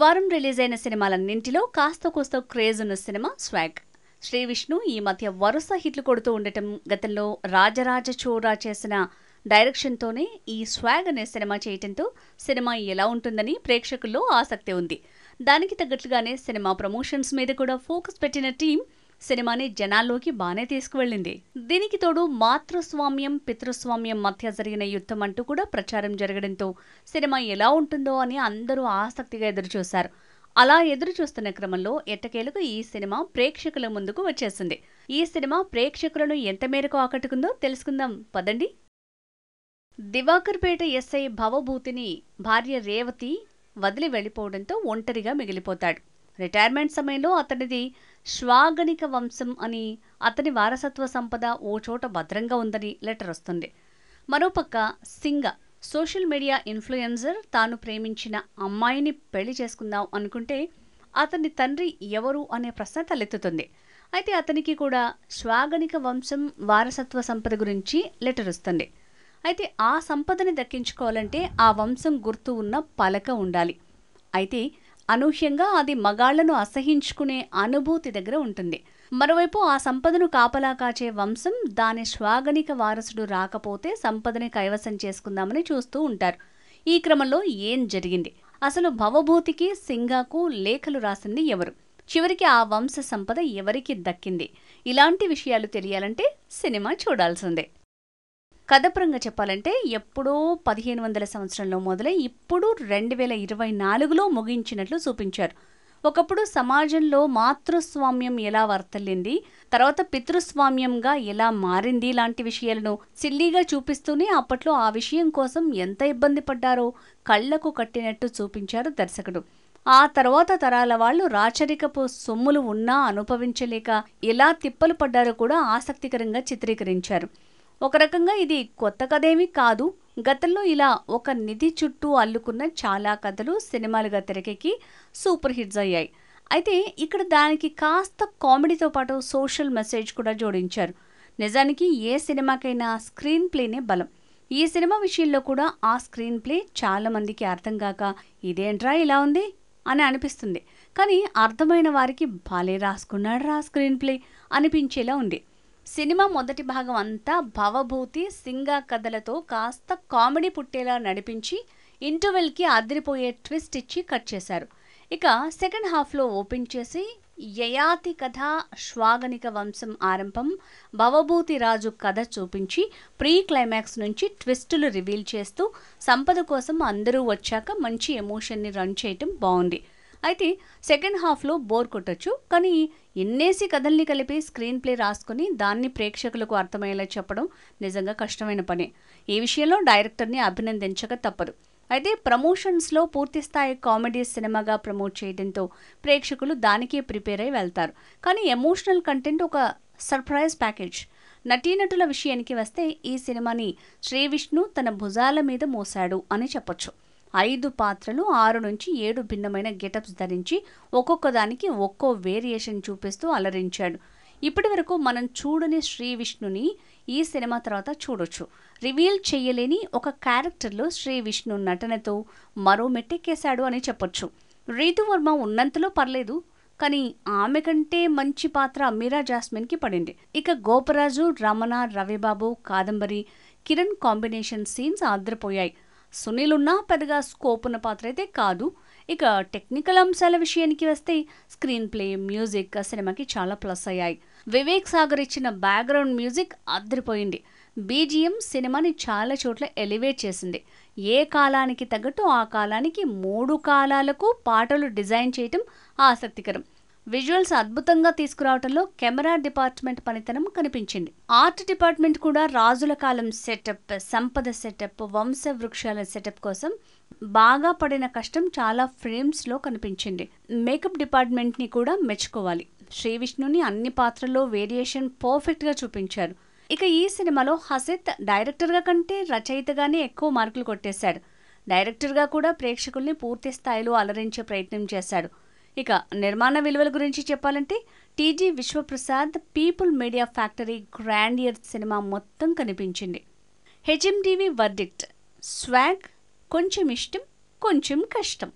వారం రిలీజ్ అయిన సినిమాలన్నింటిలో కాస్త కోస్త క్రేజ్ ఉన్న సినిమా స్వాగ్. శ్రీ విష్ణు ఈ మధ్య వరుస హిట్లు కొడుతూ ఉండటం, గతంలో రాజరాజ చోరా చేసిన డైరెక్షన్తోనే ఈ స్వాగ్ అనే సినిమా చేయటంతో సినిమా ఎలా ఉంటుందని ప్రేక్షకుల్లో ఆసక్తి ఉంది. దానికి తగ్గట్లుగానే సినిమా ప్రమోషన్స్ మీద కూడా ఫోకస్ పెట్టిన టీం సినిమాని జనాల్లోకి బానే తీసుకువెళ్ళింది. దీనికి తోడు మాతృస్వామ్యం పితృస్వామ్యం మధ్య జరిగిన యుద్ధం అంటూ కూడా ప్రచారం జరగడంతో సినిమా ఎలా ఉంటుందో అని అందరూ ఆసక్తిగా ఎదురుచూశారు. అలా ఎదురుచూస్తున్న క్రమంలో ఎట్టకేలకు ఈ సినిమా ప్రేక్షకుల ముందుకు వచ్చేసింది. ఈ సినిమా ప్రేక్షకులను ఎంత మేరకు ఆకట్టుకుందో తెలుసుకుందాం పదండి. దివాకర్పేట ఎస్ఐ భవభూతిని భార్య రేవతి వదిలి వెళ్లిపోవడంతో ఒంటరిగా మిగిలిపోతాడు. రిటైర్మెంట్ సమయంలో అతనిది శ్వాగనిక వంశం అని, అతని వారసత్వ సంపద ఓ చోట భద్రంగా ఉందని లెటర్ వస్తుంది. మరోపక్క సింగ సోషల్ మీడియా ఇన్ఫ్లుయెన్సర్ తాను ప్రేమించిన అమ్మాయిని పెళ్లి చేసుకుందాం అనుకుంటే అతని తండ్రి ఎవరు అనే ప్రశ్న తలెత్తుతుంది. అయితే అతనికి కూడా శ్వాగనిక వంశం వారసత్వ సంపద గురించి లెటర్ వస్తుంది. అయితే ఆ సంపదని దక్కించుకోవాలంటే ఆ వంశం గుర్తు ఉన్న పలక ఉండాలి. అయితే అనూహ్యంగా అది మగాళ్లను అసహించుకునే అనుభూతి దగ్గర ఉంటుంది. మరోవైపు ఆ సంపదను కాపలా కాచే వంశం దాని శ్వాగనిక వారసుడు రాకపోతే సంపదని కైవసం చేసుకుందామని చూస్తూ ఉంటారు. ఈ క్రమంలో ఏం జరిగింది, అసలు భవభూతికి సింగాకు లేఖలు రాసింది ఎవరు, చివరికి ఆ వంశ సంపద ఎవరికి దక్కింది, ఇలాంటి విషయాలు తెలియాలంటే సినిమా చూడాల్సిందే. కథపరంగా చెప్పాలంటే ఎప్పుడో 1500 సంవత్సరంలో మొదలై ఇప్పుడు 2024లో ముగించినట్లు చూపించారు. ఒకప్పుడు సమాజంలో మాతృస్వామ్యం ఎలా వర్తలింది, తర్వాత పితృస్వామ్యంగా ఎలా మారింది లాంటి విషయాలను సిల్లీగా చూపిస్తూనే అప్పట్లో ఆ విషయం కోసం ఎంత ఇబ్బంది పడ్డారో కళ్లకు కట్టినట్టు చూపించారు దర్శకుడు. ఆ తర్వాత తరాల వాళ్ళు రాచరికపు సొమ్ములు ఉన్నా అనుభవించలేక ఎలా తిప్పలు పడ్డారో కూడా ఆసక్తికరంగా చిత్రీకరించారు. ఒక రకంగా ఇది కొత్త కథేమీ కాదు. గతంలో ఇలా ఒక నిధి చుట్టూ అల్లుకున్న చాలా కథలు సినిమాలుగా తెరకెక్కి సూపర్ హిట్స్ అయ్యాయి. అయితే ఇక్కడ దానికి కాస్త కామెడీతో పాటు సోషల్ మెసేజ్ కూడా జోడించారు. నిజానికి ఏ సినిమాకైనా స్క్రీన్ ప్లేనే బలం. ఈ సినిమా విషయంలో కూడా ఆ స్క్రీన్ ప్లే చాలా మందికి అర్థం కాక ఇదేంట్రా ఇలా ఉంది అని అనిపిస్తుంది. కానీ అర్థమైన వారికి భలే రాసుకున్నాడు రా స్క్రీన్ ప్లే అనిపించేలా ఉంది. సినిమా మొదటి భాగం అంతా భవభూతి సింగా కథలతో కాస్త కామెడీ పుట్టేలా నడిపించి ఇంటర్వెల్కి అదిరిపోయే ట్విస్ట్ ఇచ్చి కట్ చేశారు. ఇక సెకండ్ హాఫ్లో ఓపెన్ చేసి యయాతి కథ, శ్వాగనిక వంశం ఆరంభం, భవభూతి రాజు కథ చూపించి ప్రీ క్లైమాక్స్ నుంచి ట్విస్టులు రివీల్ చేస్తూ సంపద కోసం అందరూ వచ్చాక మంచి ఎమోషన్ని రన్ చేయటం బాగుంది. అయితే సెకండ్ హాఫ్లో బోర్ కొట్టొచ్చు, కానీ ఎన్నేసి కథల్ని కలిపి స్క్రీన్ ప్లే రాసుకుని దాన్ని ప్రేక్షకులకు అర్థమయ్యేలా చెప్పడం నిజంగా కష్టమైన పనే. ఈ విషయంలో డైరెక్టర్ని అభినందించక తప్పదు. అయితే ప్రమోషన్స్లో పూర్తిస్థాయి కామెడీ సినిమాగా ప్రమోట్ చేయడంతో ప్రేక్షకులు దానికే ప్రిపేర్ అయి వెళ్తారు. కానీ ఎమోషనల్ కంటెంట్ ఒక సర్ప్రైజ్ ప్యాకేజ్. నటీనటుల విషయానికి వస్తే ఈ సినిమాని శ్రీ విష్ణు తన భుజాల మీద మోసాడు అని చెప్పొచ్చు. 5 పాత్రలు 6 నుంచి 7 భిన్నమైన గెటప్స్ ధరించి ఒక్కొక్క దానికి ఒక్కో వేరియేషన్ చూపిస్తూ అలరించాడు. ఇప్పటి వరకు మనం చూడని శ్రీ విష్ణుని ఈ సినిమా తర్వాత చూడొచ్చు. రివీల్ చేయలేని ఒక క్యారెక్టర్లో శ్రీ విష్ణు నటనతో మరో మెట్టెక్కేశాడు అని చెప్పొచ్చు. రీతు వర్మ ఉన్నంతలో పర్లేదు, కానీ ఆమె కంటే మంచి పాత్ర మీరా జాస్మిన్కి పడింది. ఇక గోపరాజు, రమణ, రవిబాబు, కాదంబరి, కిరణ్ కాంబినేషన్ సీన్స్ అదిరిపోయాయి. సునీల్ ఉన్నా పెద్దగా స్కోప్ ఉన్న పాత్ర అయితే కాదు. ఇక టెక్నికల్ అంశాల విషయానికి వస్తే స్క్రీన్ ప్లే, మ్యూజిక్ సినిమాకి చాలా ప్లస్ అయ్యాయి. వివేక్ సాగర్ ఇచ్చిన బ్యాక్గ్రౌండ్ మ్యూజిక్ అదిరిపోయింది. బీజిఎం సినిమాని చాలా చోట్ల ఎలివేట్ చేసింది. ఏ కాలానికి తగ్గట్టు ఆ కాలానికి 3 కాలాలకు పాటలు డిజైన్ చేయటం ఆసక్తికరం. విజువల్స్ అద్భుతంగా తీసుకురావడంలో కెమెరా డిపార్ట్మెంట్ పనితనం కనిపించింది. ఆర్ట్ డిపార్ట్మెంట్ కూడా రాజుల కాలం సెటప్, సంపద సెటప్, వంశ వృక్షాల సెటప్ కోసం బాగా పడిన కష్టం చాలా ఫ్రేమ్స్లో కనిపించింది. మేకప్ డిపార్ట్మెంట్ని కూడా మెచ్చుకోవాలి. శ్రీ విష్ణుని అన్ని పాత్రల్లో వేరియేషన్ పర్ఫెక్ట్గా చూపించారు. ఇక ఈ సినిమాలో హసిత్ డైరెక్టర్గా కంటే రచయితగానే ఎక్కువ మార్కులు కొట్టేశాడు. డైరెక్టర్గా కూడా ప్రేక్షకుల్ని పూర్తి స్థాయిలో అలరించే ప్రయత్నం చేశాడు. ఇక నిర్మాణ విలువల గురించి చెప్పాలంటే TG Vishwaprasad people media factory grandeur cinema మొత్తం కనిపించింది. హెచ్ఎంటీవీ వర్డిక్ట్: స్వాగ్ కొంచెం ఇష్టం, కొంచెం కష్టం.